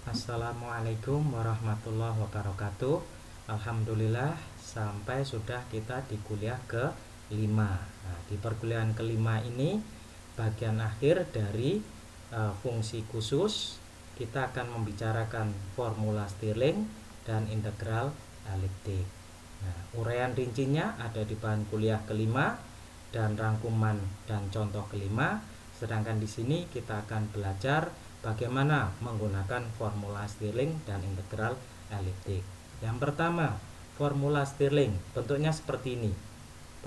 Assalamualaikum warahmatullahi wabarakatuh. Alhamdulillah sampai sudah kita di kuliah ke-5. Nah, di perkuliahan ke-5 ini bagian akhir dari fungsi khusus, kita akan membicarakan formula Stirling dan integral eliptik. Nah, uraian rincinya ada di bahan kuliah ke-5 dan rangkuman dan contoh ke-5. Sedangkan di sini kita akan belajar bagaimana menggunakan formula Stirling dan integral eliptik. Yang pertama, formula Stirling bentuknya seperti ini.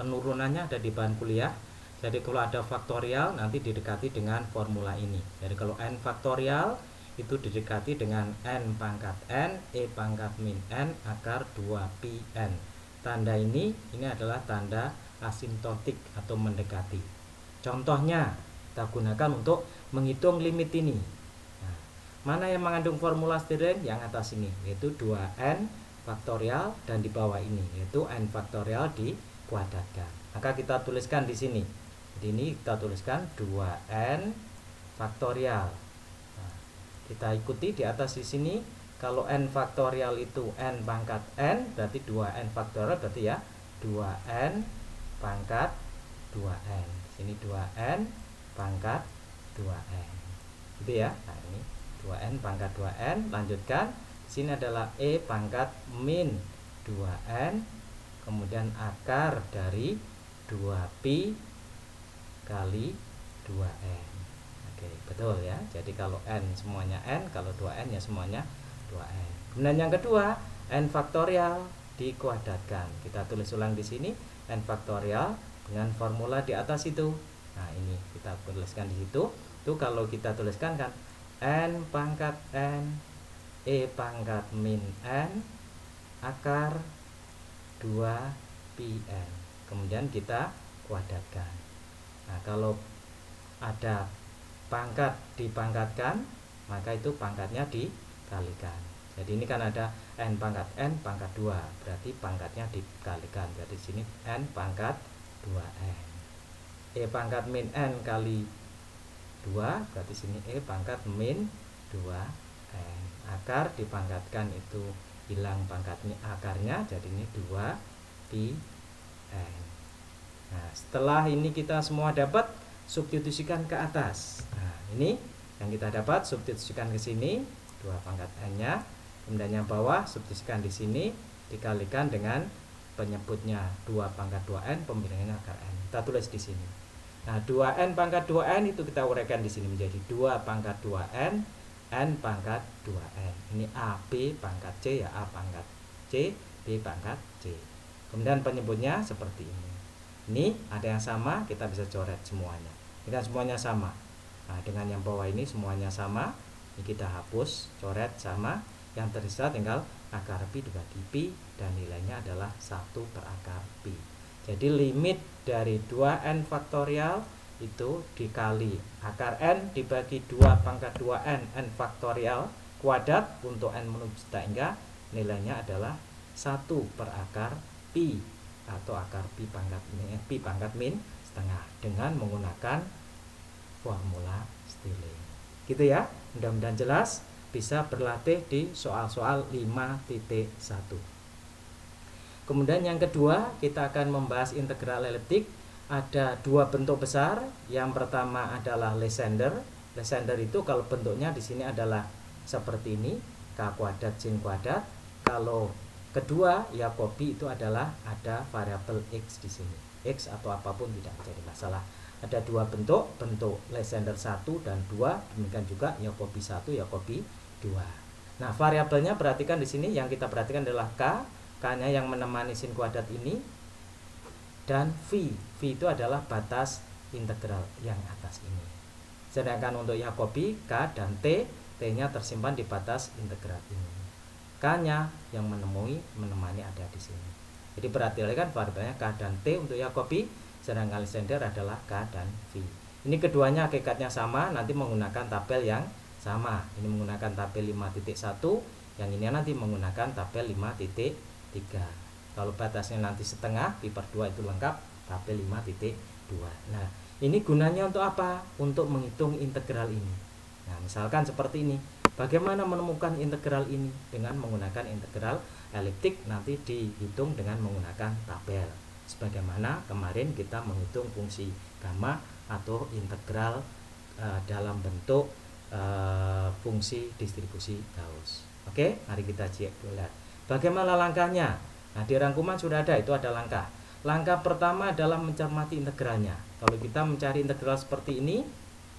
Penurunannya ada di bahan kuliah. Jadi kalau ada faktorial nanti didekati dengan formula ini. Jadi kalau n faktorial itu didekati dengan n pangkat n, e pangkat min n akar 2pi n. Tanda ini adalah tanda asimptotik atau mendekati. Contohnya kita gunakan untuk menghitung limit ini. Nah, mana yang mengandung formula Stirling? Yang atas ini, yaitu 2n faktorial, dan di bawah ini yaitu n faktorial dikuadratkan. Maka kita tuliskan di sini. Jadi ini kita tuliskan 2n faktorial. Nah, kita ikuti di atas di sini. Kalau n faktorial itu n pangkat n, berarti 2n faktorial berarti ya 2n pangkat 2n. Sini 2n pangkat 2n. Gitu ya. Nah, ini 2n pangkat 2n. Lanjutkan. Di sini adalah e pangkat min 2n, kemudian akar dari 2pi kali 2n. Oke, betul ya. Jadi kalau n semuanya n, kalau 2n ya semuanya 2n. Kemudian yang kedua, n faktorial dikuadratkan. Kita tulis ulang di sini n faktorial dengan formula di atas itu. Nah, ini kita tuliskan di situ. Itu kalau kita tuliskan kan n pangkat n, e pangkat min n akar 2pi n. Kemudian kita kuadratkan. Nah, kalau ada pangkat dipangkatkan, maka itu pangkatnya dikalikan. Jadi ini kan ada n pangkat n pangkat 2, berarti pangkatnya dikalikan. Berarti di sini n pangkat 2n. E pangkat min n kali 2, berarti sini e pangkat min 2n. Akar dipangkatkan itu hilang pangkatnya akarnya, jadi ini 2pi n. Nah, setelah ini kita semua dapat, substitusikan ke atas. Nah, ini yang kita dapat, substitusikan ke sini 2 pangkat n-nya. Kemudian yang bawah substitusikan di sini dikalikan dengan penyebutnya 2 pangkat 2n, pembilangannya akar n. Kita tulis di sini. Nah, 2n pangkat 2n itu kita uraikan di sini menjadi 2 pangkat 2n, n pangkat 2n. Ini a, b pangkat c ya, a pangkat c, b pangkat c. Kemudian penyebutnya seperti ini. Ini ada yang sama, kita bisa coret semuanya. Ini kan semuanya sama. Nah, dengan yang bawah ini semuanya sama. Ini kita hapus, coret sama. Yang tersisa tinggal akar pi dibagi pi, dan nilainya adalah 1 per akar pi. Jadi limit dari 2n faktorial itu dikali akar n dibagi 2 pangkat 2n n faktorial kuadrat untuk n menuju juta, hingga nilainya adalah 1 per akar pi atau akar pi pangkat min setengah dengan menggunakan formula Stirling. Gitu ya. Mudah-mudahan jelas, bisa berlatih di soal-soal 5.1. Kemudian yang kedua, kita akan membahas integral eliptik. Ada 2 bentuk besar. Yang pertama adalah Legendre. Legendre itu kalau bentuknya di sini adalah seperti ini, k kuadrat sin kuadrat. Kalau kedua, Jacobi itu adalah ada variabel x di sini. X atau apapun tidak jadi masalah. Ada 2 bentuk, bentuk Legendre 1 dan 2, demikian juga Jacobi 1, Jacobi 2. Nah, variabelnya perhatikan di sini, yang kita perhatikan adalah k-nya yang menemani sin kuadrat ini, dan v itu adalah batas integral yang atas ini. Sedangkan untuk Jacobi, k dan t-nya tersimpan di batas integral ini. K-nya yang menemani ada di sini. Jadi perhatikan variabelnya k dan t untuk Jacobi, sedangkan Legendre adalah k dan v. Ini keduanya hakikatnya sama, nanti menggunakan tabel yang sama. Ini menggunakan tabel 5.1, yang ini nanti menggunakan tabel 5.3. Kalau batasnya nanti setengah, pi per 2 itu lengkap, tabel 5.2. Nah, ini gunanya untuk apa? Untuk menghitung integral ini. Nah, misalkan seperti ini. Bagaimana menemukan integral ini? Dengan menggunakan integral eliptik, nanti dihitung dengan menggunakan tabel. Sebagaimana kemarin kita menghitung fungsi gamma atau integral dalam bentuk fungsi distribusi Gauss. Oke, mari kita lihat. Bagaimana langkahnya? Nah, di rangkuman sudah ada, itu ada langkah. Langkah pertama adalah mencermati integralnya. Kalau kita mencari integral seperti ini,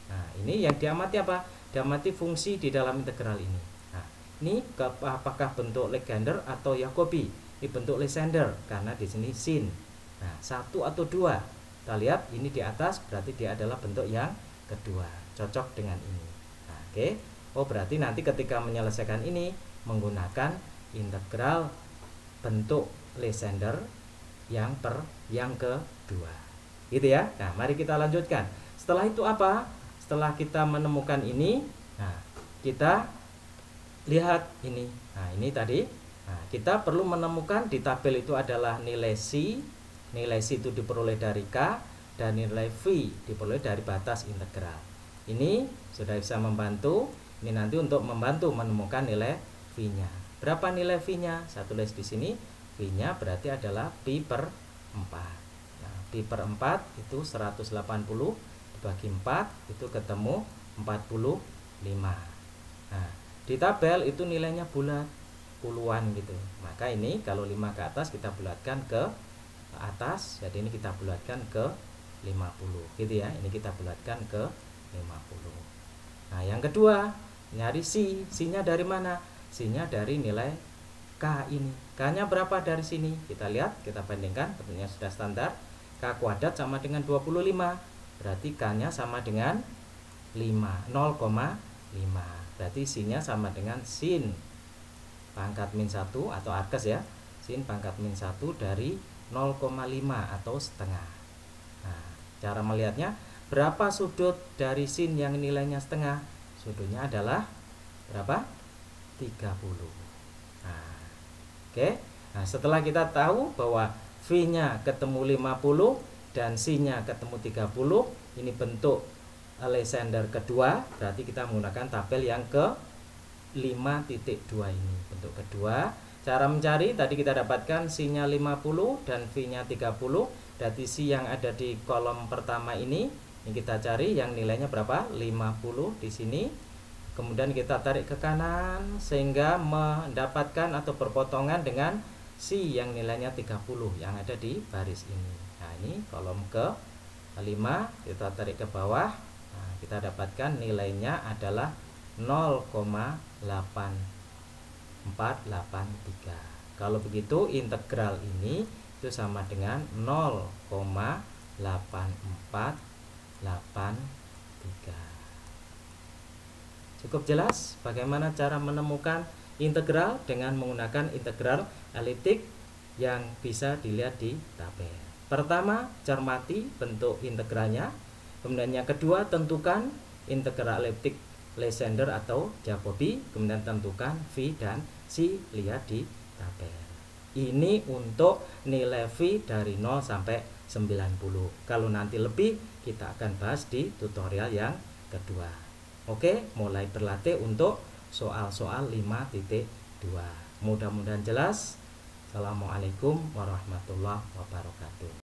nah ini yang diamati apa? Diamati fungsi di dalam integral ini. Nah, ini apakah bentuk Legendre atau Jacobi? Ini bentuk Lysander karena di sini sin. Nah, 1 atau 2. Kita lihat ini di atas, berarti dia adalah bentuk yang kedua. Cocok dengan ini. Nah, oke. Oh, berarti nanti ketika menyelesaikan ini menggunakan integral bentuk Lysander yang kedua. Gitu ya. Nah, mari kita lanjutkan. Setelah itu apa? Setelah kita menemukan ini, nah, kita lihat ini. Nah, ini tadi. Nah, kita perlu menemukan di tabel itu adalah nilai C. Nilai C itu diperoleh dari K dan nilai V diperoleh dari batas integral. Ini sudah bisa membantu. Ini nanti untuk membantu menemukan nilai V-nya. Berapa nilai V-nya? Saya tulis di sini. V-nya berarti adalah pi per 4. Nah, pi per 4 itu 180 dibagi 4 itu ketemu 45. Nah, di tabel itu nilainya bulat, puluhan gitu. Maka ini kalau 5 ke atas kita bulatkan ke atas, jadi ini kita bulatkan ke 50 gitu ya. Ini kita bulatkan ke 50. Nah, yang kedua, nyari C. C-nya dari mana? C-nya dari nilai K ini. K-nya berapa dari sini? Kita lihat, kita bandingkan, tentunya sudah standar. K kuadrat sama dengan 25. Berarti K-nya sama dengan 0,5. Berarti C-nya sama dengan sin pangkat min 1 atau arkes ya. Sin pangkat min 1 dari 0,5 atau setengah. Nah, cara melihatnya, berapa sudut dari sin yang nilainya setengah? Sudutnya adalah berapa? 30. Nah, oke. Nah, setelah kita tahu bahwa V-nya ketemu 50 dan C-nya ketemu 30, ini bentuk Lysander kedua, berarti kita menggunakan tabel yang ke 5.2 ini. Bentuk kedua. Cara mencari tadi kita dapatkan C-nya 50 dan V-nya 30. Berarti C yang ada di kolom pertama ini kita cari yang nilainya berapa? 50 di sini. Kemudian kita tarik ke kanan sehingga mendapatkan atau berpotongan dengan C yang nilainya 30 yang ada di baris ini. Nah, ini kolom ke 5, kita tarik ke bawah. Nah, kita dapatkan nilainya adalah 0,8483. Kalau begitu integral ini itu sama dengan 0,8483. Cukup jelas bagaimana cara menemukan integral dengan menggunakan integral eliptik yang bisa dilihat di tabel. Pertama, cermati bentuk integralnya. Kemudian yang kedua, tentukan integral eliptik Lysander atau Jacobi. Kemudian tentukan V dan C, lihat di tabel. Ini untuk nilai V dari 0 sampai 90. Kalau nanti lebih, kita akan bahas di tutorial yang kedua. Oke, mulai berlatih untuk soal-soal 5.2. Mudah-mudahan jelas. Assalamualaikum warahmatullahi wabarakatuh.